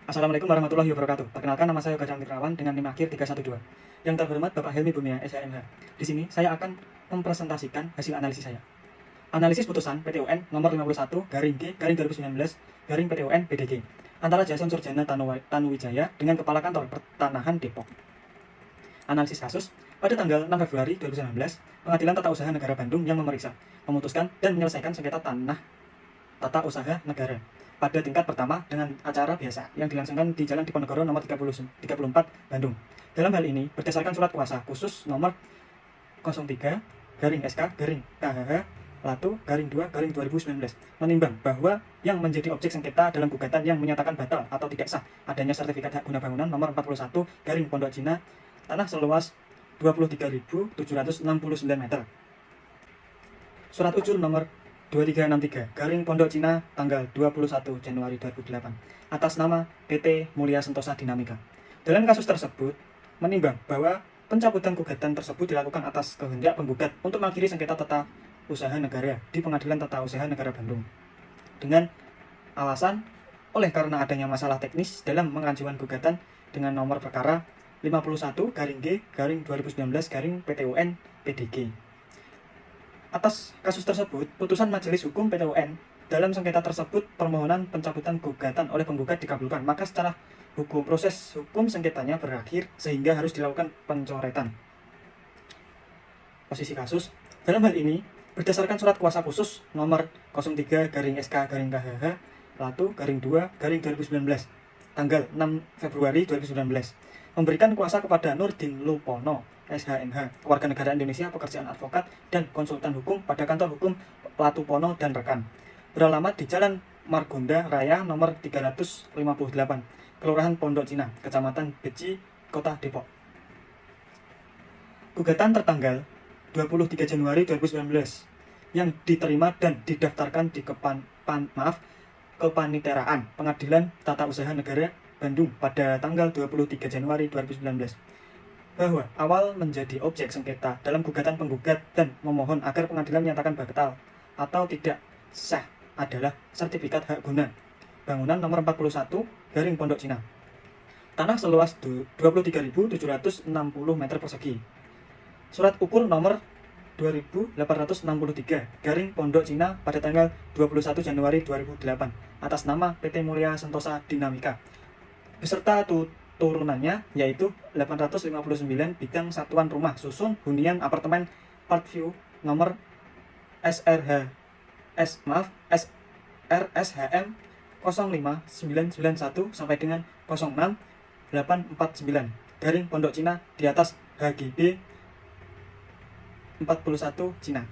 Assalamualaikum warahmatullahi wabarakatuh. Perkenalkan, nama saya Gadang Fitrawan dengan NIM akhir 312. Yang terhormat Bapak Helmi Bumia, SHMH. Di sini saya akan mempresentasikan hasil analisis saya. Analisis putusan PT UN nomor 51 garing G garing 2019 garing PT UN BDG antara Jason Surjana Tanuwijaya dengan Kepala Kantor Pertanahan Depok. Analisis kasus pada tanggal 6 Februari 2019, Pengadilan Tata Usaha Negara Bandung yang memeriksa, memutuskan dan menyelesaikan sengketa tanah tata usaha negara pada tingkat pertama dengan acara biasa yang dilangsungkan di Jalan Diponegoro nomor 34 Bandung. Dalam hal ini, berdasarkan surat kuasa khusus nomor 03 garing SK garing KHH Latu garing 2 garing 2019 menimbang bahwa yang menjadi objek sengketa dalam gugatan yang menyatakan batal atau tidak sah adanya sertifikat hak guna bangunan nomor 41 garing Pondok Cina tanah seluas 23.769 meter. Surat ujur nomor 2363 garing Pondok Cina tanggal 21 Januari 2008 atas nama PT Mulia Sentosa Dinamika. Dalam kasus tersebut menimbang bahwa pencabutan gugatan tersebut dilakukan atas kehendak penggugat untuk mengakhiri sengketa tata usaha negara di Pengadilan Tata Usaha Negara Bandung dengan alasan oleh karena adanya masalah teknis dalam pengajuan gugatan dengan nomor perkara 51 garing G garing 2019 garing PT UN PDG. Atas kasus tersebut, putusan Majelis Hukum PT UN dalam sengketa tersebut permohonan pencabutan gugatan oleh penggugat dikabulkan, maka secara hukum proses hukum sengketanya berakhir sehingga harus dilakukan pencoretan. Posisi kasus dalam hal ini berdasarkan surat kuasa khusus nomor 03 garing SK garing KHH Latu garing 2 garing 2019 tanggal 6 Februari 2019 memberikan kuasa kepada Nurdin Lupono SHMH, keluarga negara Indonesia, pekerjaan advokat dan konsultan hukum pada kantor hukum Latu Pono dan rekan, beralamat di Jalan Margonda Raya nomor 358, Kelurahan Pondok Cina, Kecamatan Beji, Kota Depok. Gugatan tertanggal 23 Januari 2019 yang diterima dan didaftarkan di Kepaniteraan Pengadilan Tata Usaha Negara Bandung pada tanggal 23 Januari 2019 bahwa awal menjadi objek sengketa dalam gugatan penggugat dan memohon agar pengadilan menyatakan batal atau tidak sah adalah sertifikat hak guna bangunan nomor 41 garing Pondok Cina tanah seluas 23.760 meter persegi, surat ukur nomor 2863 garing Pondok Cina pada tanggal 21 Januari 2008 atas nama PT Mulia Sentosa Dinamika beserta turunannya yaitu 859 bidang satuan rumah susun hunian apartemen Parkview nomor SRSHM 05991 sampai dengan 06849 garing Pondok Cina di atas HGB 41 Cina.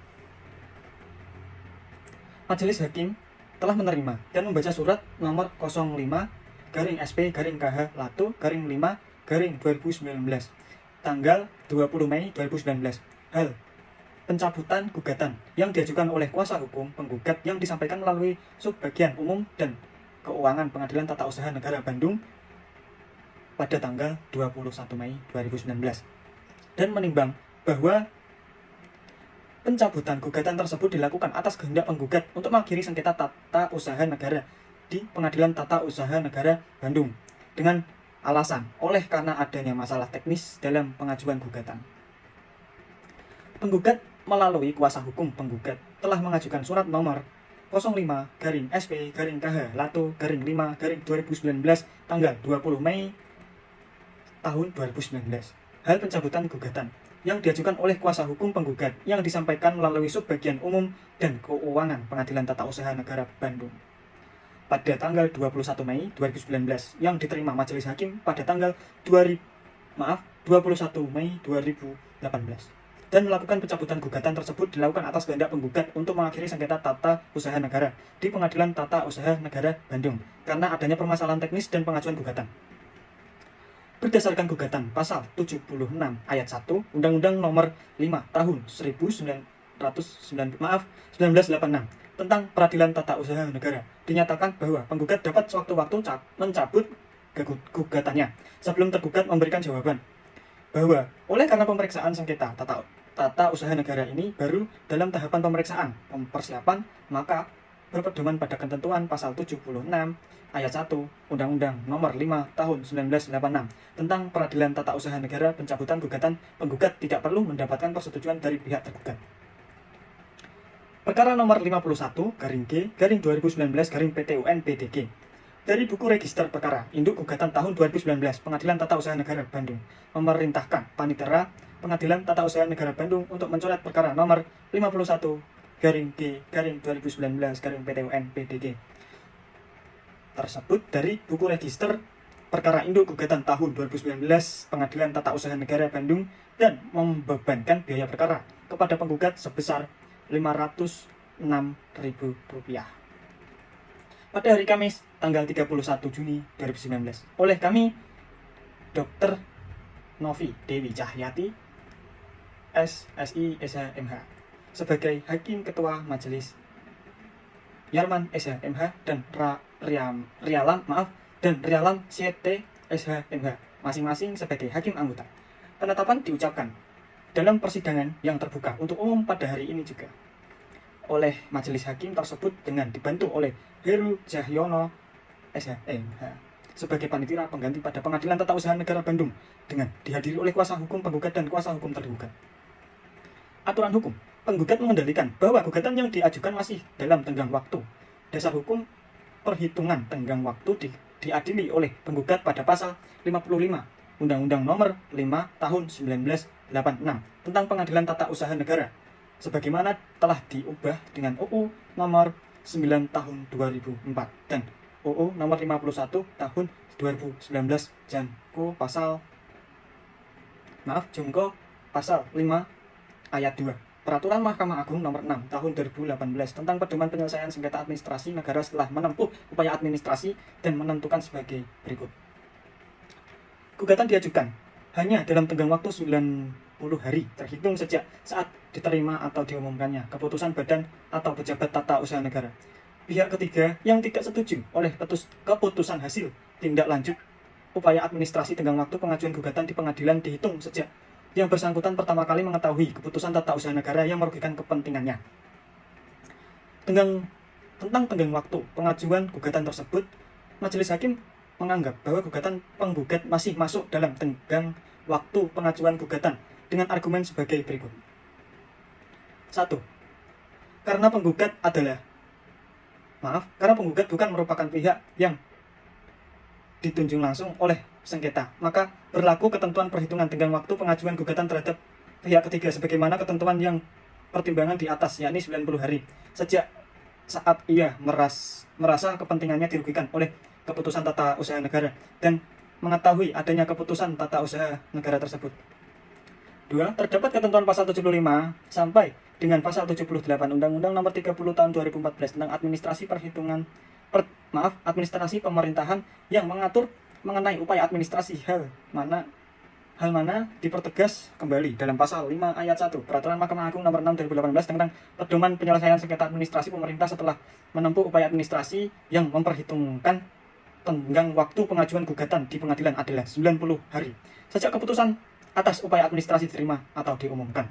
Majelis Hakim telah menerima dan membaca surat nomor 05 garing SP garing KH Latu garing 5 garing 2019 tanggal 20 Mei 2019 hal pencabutan gugatan yang diajukan oleh kuasa hukum penggugat yang disampaikan melalui Subbagian Umum dan Keuangan Pengadilan Tata Usaha Negara Bandung pada tanggal 21 Mei 2019 dan menimbang bahwa pencabutan gugatan tersebut dilakukan atas kehendak penggugat untuk mengakhiri sengketa tata usaha negara di Pengadilan Tata Usaha Negara Bandung dengan alasan oleh karena adanya masalah teknis dalam pengajuan gugatan. Penggugat melalui kuasa hukum penggugat telah mengajukan surat nomor 05 garing SP garing KH Latu garing 5 garing 2019 tanggal 20 Mei tahun 2019 hal pencabutan gugatan yang diajukan oleh kuasa hukum penggugat yang disampaikan melalui Subbagian Umum dan Keuangan Pengadilan Tata Usaha Negara Bandung pada tanggal 21 Mei 2019 yang diterima Majelis Hakim pada tanggal 21 Mei 2018 dan melakukan pencabutan gugatan tersebut dilakukan atas kehendak penggugat untuk mengakhiri sengketa tata usaha negara di Pengadilan Tata Usaha Negara Bandung karena adanya permasalahan teknis dan pengajuan gugatan. Berdasarkan gugatan pasal 76 ayat 1 Undang-Undang nomor 5 tahun 1986 tentang Peradilan Tata Usaha Negara dinyatakan bahwa penggugat dapat sewaktu-waktu mencabut gugatannya sebelum tergugat memberikan jawaban bahwa oleh karena pemeriksaan sengketa tata usaha negara ini baru dalam tahapan pemeriksaan persiapan, maka berpedoman pada ketentuan pasal 76 ayat 1 Undang-Undang Nomor 5 Tahun 1986 tentang Peradilan Tata Usaha Negara. Pencabutan gugatan, penggugat tidak perlu mendapatkan persetujuan dari pihak tergugat. Perkara nomor 51-G-2019-PTUN-PDG dari buku register perkara induk gugatan tahun 2019 Pengadilan Tata Usaha Negara Bandung memerintahkan Panitera Pengadilan Tata Usaha Negara Bandung untuk mencoret perkara nomor 51-G-2019-PTUN-PDG tersebut dari buku register perkara induk gugatan tahun 2019 Pengadilan Tata Usaha Negara Bandung dan membebankan biaya perkara kepada penggugat sebesar Rp506.000 pada hari Kamis tanggal 31 Juni 2019 oleh kami Dr. Novi Dewi Cahyati SSI SHMH sebagai Hakim Ketua Majelis, Yarman SHMH dan Rialan CT SHMH masing-masing sebagai Hakim Anggota. Penetapan diucapkan dalam persidangan yang terbuka untuk umum pada hari ini juga oleh majelis hakim tersebut dengan dibantu oleh Heru Cahyono SHMH sebagai panitia pengganti pada Pengadilan Tata Usaha Negara Bandung dengan dihadiri oleh kuasa hukum penggugat dan kuasa hukum tergugat. Aturan hukum, penggugat mengendalikan bahwa gugatan yang diajukan masih dalam tenggang waktu. Dasar hukum perhitungan tenggang waktu diadili oleh penggugat pada pasal 55 Undang-Undang Nomor 5 Tahun 1986 tentang Pengadilan Tata Usaha Negara sebagaimana telah diubah dengan UU Nomor 9 Tahun 2004 dan UU Nomor 51 Tahun 2019 Jungko Pasal 5 Ayat 2 Peraturan Mahkamah Agung Nomor 6 Tahun 2018 tentang pedoman penyelesaian sengketa administrasi negara setelah menempuh upaya administrasi dan menentukan sebagai berikut. Gugatan diajukan hanya dalam tenggang waktu 90 hari terhitung sejak saat diterima atau diumumkannya keputusan badan atau pejabat tata usaha negara. Pihak ketiga yang tidak setuju oleh keputusan hasil tindak lanjut upaya administrasi tenggang waktu pengajuan gugatan di pengadilan dihitung sejak yang bersangkutan pertama kali mengetahui keputusan tata usaha negara yang merugikan kepentingannya. Tentang tenggang waktu pengajuan gugatan tersebut, majelis hakim menganggap bahwa gugatan penggugat masih masuk dalam tenggang waktu pengajuan gugatan dengan argumen sebagai berikut. 1. Karena penggugat bukan merupakan pihak yang ditunjuk langsung oleh sengketa, maka berlaku ketentuan perhitungan tenggang waktu pengajuan gugatan terhadap pihak ketiga sebagaimana ketentuan yang pertimbangan di atas, yakni 90 hari sejak saat ia merasa kepentingannya dirugikan oleh keputusan tata usaha negara dan mengetahui adanya keputusan tata usaha negara tersebut. 2. Terdapat ketentuan pasal 75 sampai dengan pasal 78 Undang-Undang Nomor 30 Tahun 2014 tentang administrasi pemerintahan yang mengatur mengenai upaya administrasi hal mana dipertegas kembali dalam pasal 5 ayat 1 Peraturan Mahkamah Agung Nomor 6 2018 tentang pedoman penyelesaian sengketa administrasi pemerintah setelah menempuh upaya administrasi yang memperhitungkan tenggang waktu pengajuan gugatan di pengadilan adalah 90 hari sejak keputusan atas upaya administrasi diterima atau diumumkan.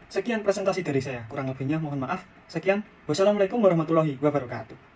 Sekian presentasi dari saya, kurang lebihnya mohon maaf. Sekian, wassalamualaikum warahmatullahi wabarakatuh.